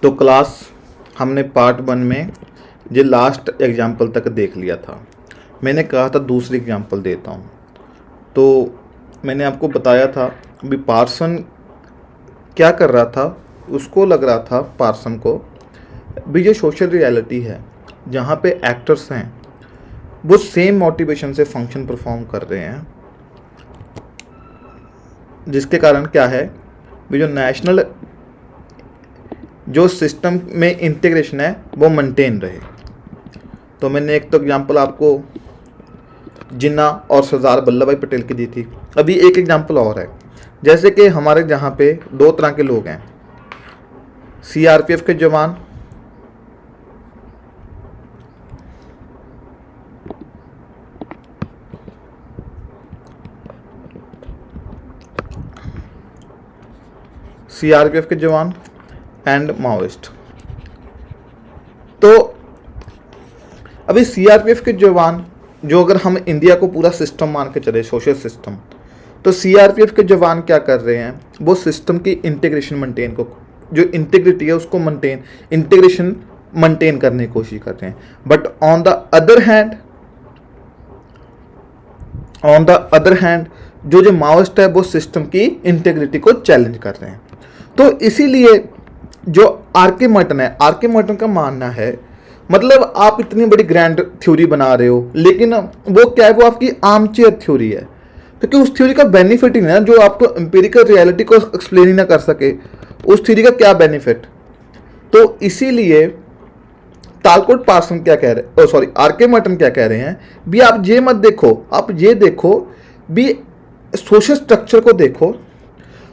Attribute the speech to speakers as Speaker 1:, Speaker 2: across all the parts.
Speaker 1: तो क्लास हमने पार्ट 1 में जो लास्ट एग्जाम्पल तक देख लिया था। मैंने कहा था दूसरी एग्जाम्पल देता हूँ। तो मैंने आपको बताया था अभी पार्सन क्या कर रहा था, उसको लग रहा था पार्सन को भी जो सोशल रियलिटी है जहाँ पे एक्टर्स हैं वो सेम मोटिवेशन से फंक्शन परफॉर्म कर रहे हैं, जिसके कारण क्या है भी जो नेशनल जो सिस्टम में इंटीग्रेशन है वो मेंटेन रहे। तो मैंने एक तो एग्जांपल आपको जिन्ना और सरदार वल्लभ भाई पटेल की दी थी। अभी एक एग्जांपल और है, जैसे कि हमारे जहाँ पे दो तरह के लोग हैं, सीआरपीएफ के जवान एंड माओइस्ट। तो अभी सीआरपीएफ के जवान जो, अगर हम इंडिया को पूरा सिस्टम मान के चले, सोशल सिस्टम, तो सीआरपीएफ के जवान क्या कर रहे हैं, वो सिस्टम की इंटीग्रेशन मेंटेन को, जो इंटीग्रिटी है उसको इंटीग्रेशन मेंटेन करने की कोशिश कर रहे हैं। But on the other hand जो माओइस्ट है वो सिस्टम की इंटीग्रिटी को चैलेंज कर रहे हैं। तो इसीलिए जो आर.के. मर्टन का मानना है, मतलब आप इतनी बड़ी ग्रैंड थ्योरी बना रहे हो, लेकिन वो क्या है, वो आपकी आर्म चेयर थ्योरी है, क्योंकि उस थ्योरी का बेनिफिट ही नहीं है। जो आपको एम्पिरिकल रियलिटी को एक्सप्लेन ही ना कर सके, उस थ्योरी का क्या बेनिफिट। तो इसीलिए तालकोट पार्सन क्या कह रहे, आर.के. मर्टन क्या कह रहे हैं भी, आप ये मत देखो, आप ये देखो भी सोशल स्ट्रक्चर को देखो,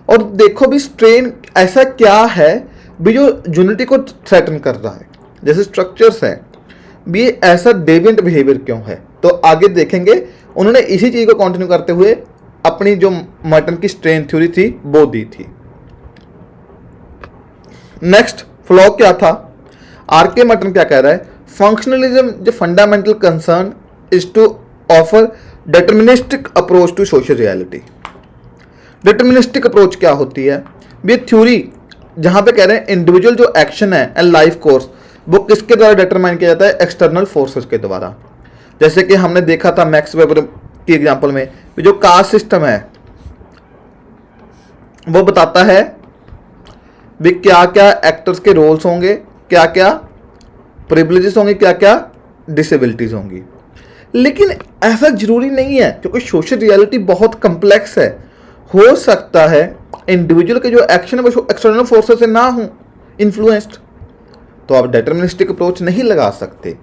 Speaker 1: और देखो भी स्ट्रेन ऐसा क्या है भी जो यूनिटी को थ्रेटन कर रहा है। जैसे स्ट्रक्चर्स है भी, ऐसा डेविएंट बिहेवियर क्यों है। तो आगे देखेंगे, उन्होंने इसी चीज को कंटिन्यू करते हुए अपनी जो मर्टन की स्ट्रेन थ्योरी थी वो दी थी। नेक्स्ट फ्लॉ क्या था, आर.के. मर्टन क्या कह रहा है, फंक्शनलिज्म जो fundamental concern is to offer deterministic approach to social reality. Deterministic approach क्या होती है, ये थ्योरी जहां पे कह रहे हैं इंडिविजुअल जो एक्शन है एंड लाइफ कोर्स वो किसके द्वारा डिटरमाइन किया जाता है, एक्सटर्नल फोर्सेस के द्वारा। जैसे कि हमने देखा था मैक्स वेबर की एग्जांपल में, जो कास्ट सिस्टम है वो बताता है भी क्या क्या एक्टर्स के रोल्स होंगे, क्या क्या प्रिविलेजेस होंगे, क्या क्या डिसेबिलिटीज होंगी। लेकिन ऐसा जरूरी नहीं है, क्योंकि सोशल रियलिटी बहुत कम्प्लेक्स है। हो सकता है इंडिविजुअल के जो एक्शन है वो एक्सटर्नल फोर्सेस से ना हो इन्फ्लुएंस्ड, तो आप डिटरमिनिस्टिक अप्रोच नहीं लगा सकते।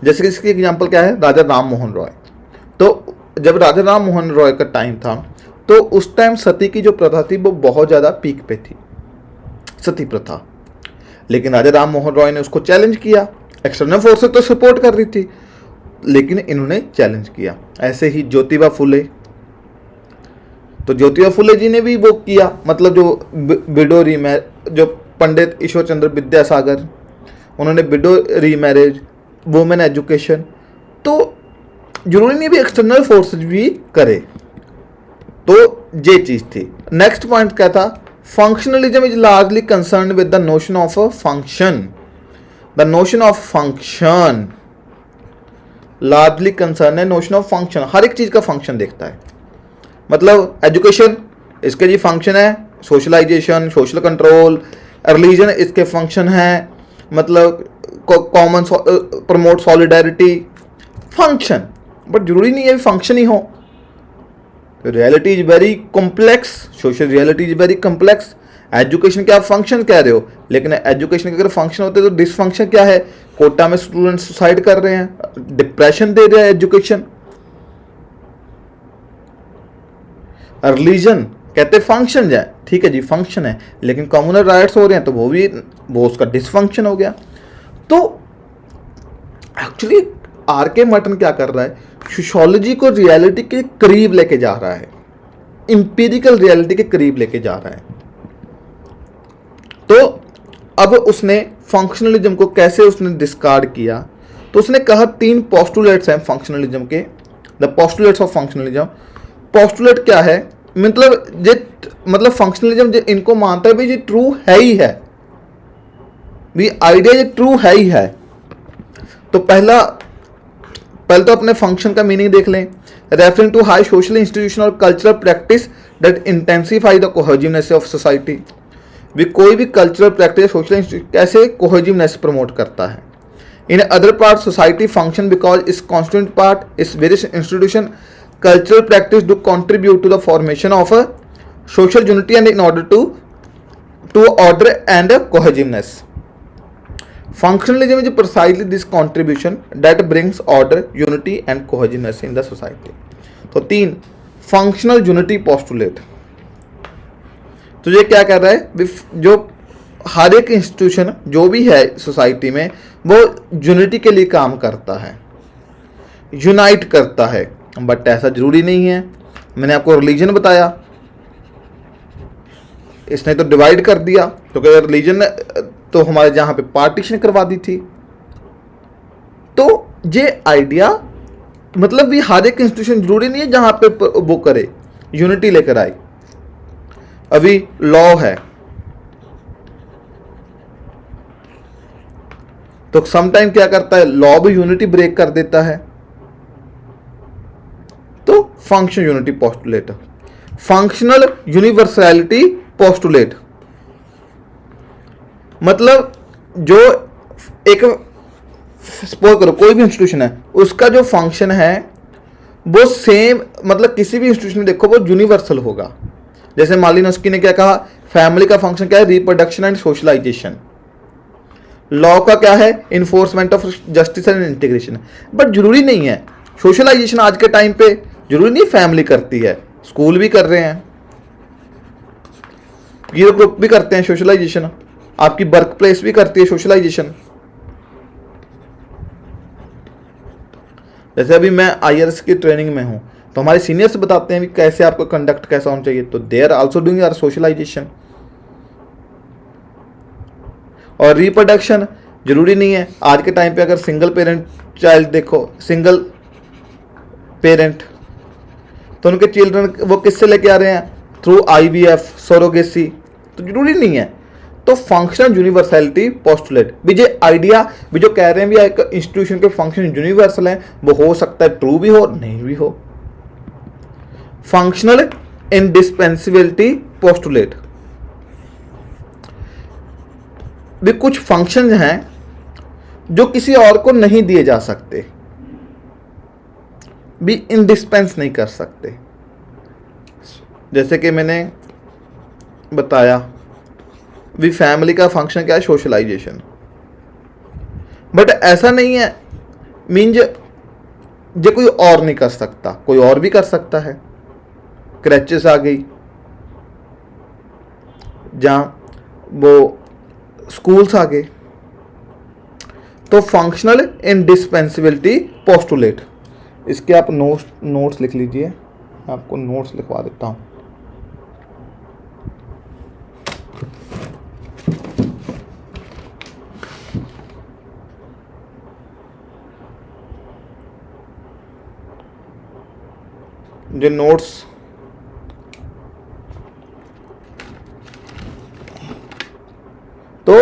Speaker 1: जैसे कि इसकी एग्जांपल क्या है, राजा राम मोहन रॉय। तो जब राजा राम मोहन रॉय का टाइम था, तो उस टाइम सती की जो प्रथा थी वो बहुत ज़्यादा पीक पे थी, सती प्रथा। लेकिन राजा राम मोहन रॉय ने उसको चैलेंज किया। एक्सटर्नल फोर्सेस तो सपोर्ट कर रही थी, लेकिन इन्होंने चैलेंज किया। ऐसे ही ज्योतिबा फुले, तो ज्योतिबा फुले जी ने भी वो किया, मतलब जो विडो रीमैरिज, जो पंडित ईश्वर चंद्र विद्यासागर, उन्होंने विडो रीमैरिज, वुमेन एजुकेशन। तो जरूरी नहीं भी एक्सटर्नल फोर्सेज भी करे। तो ये चीज थी। नेक्स्ट पॉइंट क्या था, functionalism is largely concern with the notion of a function. The notion of function largely concern है, नोशन ऑफ फंक्शन, हर एक चीज का फंक्शन देखता है। मतलब एजुकेशन इसके जी फंक्शन है, सोशलाइजेशन, सोशल कंट्रोल, रिलीजन इसके फंक्शन है, मतलब common promote solidarity, function. But जरूरी नहीं है फंक्शन ही हो। Reality is very complex, social reality is very complex. Education के आप फंक्शन कह रहे हो, लेकिन एजुकेशन के अगर फंक्शन होते तो डिसफंक्शन क्या है, कोटा में स्टूडेंट सुसाइड कर रहे हैं, डिप्रेशन दे रहे हैं एजुकेशन। रिलीजन कहते फंक्शन है, ठीक है जी फंक्शन है, लेकिन कम्युनल राइट्स हो रहे हैं तो वो उसका डिसफंक्शन हो गया। तो एक्चुअली आर.के. मर्टन क्या कर रहा है, सोशियोलॉजी को रियलिटी के करीब लेके जा रहा है, इंपीरिकल रियलिटी के करीब लेके जा रहा है। तो अब उसने फंक्शनलिज्म को कैसे उसने डिस्कार्ड किया, तो उसने कहा 3 पोस्टुलेट्स हैं फंक्शनलिज्म के, the postulates of functionalism. Postulate क्या है, मतलब फंक्शनलिज्म इनको मानता है भाई ये ट्रू है ही है, भी आइडिया ये ट्रू है ही है। तो पहले तो अपने फंक्शन का मीनिंग देख लें। Referring to high social institution और cultural practice that intensify the cohesiveness of society. भी कोई भी कल्चरल प्रैक्टिस सोशल इंस्टीट्यूशन कैसे कोहेजिवनेस प्रमोट करता है। In other part society function because is constituent part is various institution cultural practice do contribute to the formation of a social unity and in order to order and cohesiveness. Functionalism is precisely this contribution that brings order, unity and cohesiveness in the society. तो 3 functional unity postulate। तो ये क्या कर रहा है, जो हर एक institution जो भी है सोसाइटी में वो यूनिटी के लिए काम करता है, यूनाइट करता है। बट ऐसा जरूरी नहीं है। मैंने आपको रिलीजन बताया, इसने तो डिवाइड कर दिया, क्योंकि रिलीजन तो हमारे जहाँ पे पार्टीशन करवा दी थी। तो ये आइडिया मतलब भी हर एक इंस्टीट्यूशन जरूरी नहीं है जहाँ पे वो करे, यूनिटी लेकर आए। अभी लॉ है तो समटाइम क्या करता है, लॉ भी यूनिटी ब्रेक कर देता है। तो function unity postulate, functional universality postulate, मतलब जो एक सपोज करो कोई भी इंस्टीट्यूशन है, उसका जो फंक्शन है वो सेम, मतलब किसी भी इंस्टीट्यूशन में देखो वो यूनिवर्सल होगा। जैसे मालिनोस्की ने क्या कहा, फैमिली का फंक्शन क्या है, रिप्रोडक्शन एंड सोशलाइजेशन। लॉ का क्या है, enforcement of justice and integration. But जरूरी नहीं है सोशलाइजेशन आज के टाइम पे, जरूरी नहीं फैमिली करती है, स्कूल भी कर रहे हैं, पीयर ग्रुप भी करते हैं सोशलाइजेशन, आपकी वर्क प्लेस भी करती है सोशलाइजेशन। जैसे अभी मैं IRS की ट्रेनिंग में हूं तो हमारे सीनियर्स बताते हैं भी कैसे आपको कंडक्ट कैसा होना चाहिए, तो they are also doing our socialization. और रिप्रोडक्शन जरूरी नहीं है आज के टाइम पे, अगर सिंगल पेरेंट चाइल्ड देखो, सिंगल पेरेंट, तो उनके चिल्ड्रन वो किससे लेके आ रहे हैं, थ्रू IVF, सरोगेसी। तो जरूरी नहीं है। तो फंक्शनल यूनिवर्सैलिटी पोस्टुलेट भी जो आइडिया भी जो कह रहे हैं भी एक इंस्टीट्यूशन के फंक्शन यूनिवर्सल हैं, वो हो सकता है ट्रू भी हो नहीं भी हो। फंक्शनल इंडिस्पेंसिबिलिटी पोस्टुलेट भी कुछ फंक्शन हैं जो किसी और को नहीं दिए जा सकते, भी इंडिस्पेंस नहीं कर सकते। जैसे कि मैंने बताया भी फैमिली का फंक्शन क्या है, सोशलाइजेशन। बट ऐसा नहीं है मीन जो कोई और नहीं कर सकता, कोई और भी कर सकता है। क्रैचेस आ गई, जहां वो स्कूल्स आ गए। तो फंक्शनल इंडिस्पेंसिबिलिटी पोस्टुलेट, इसके आप नोट्स लिख लीजिए, आपको नोट्स लिखवा देता हूं। जो नोट्स तो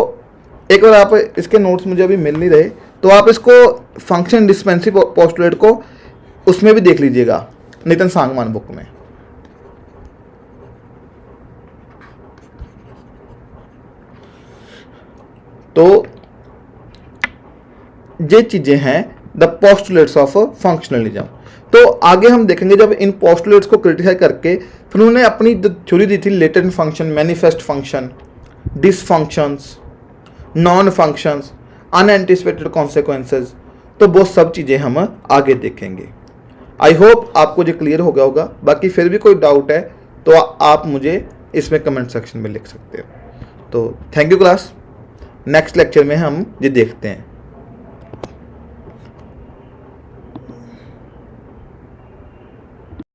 Speaker 1: एक बार आप इसके नोट्स मुझे अभी मिल नहीं रहे, तो आप इसको फंक्शन डिस्पेंसिव पोस्टुलेट को उसमें भी देख लीजिएगा, नितिन सांगवान बुक में। तो ये चीजें हैं द पोस्टुलेट्स ऑफ फंक्शनलिज्म। तो आगे हम देखेंगे जब इन पोस्टुलेट्स को क्रिटिसाइज करके फिर उन्होंने अपनी थ्योरी दी थी, latent function, manifest function, dysfunctions, non functions, unanticipated consequences. तो वो सब चीज़ें हम आगे देखेंगे। आई होप आपको जो क्लियर हो गया होगा। बाकी फिर भी कोई डाउट है तो आप मुझे इसमें कमेंट सेक्शन में लिख सकते हो। तो thank you class. Next lecture में हम ये देखते हैं।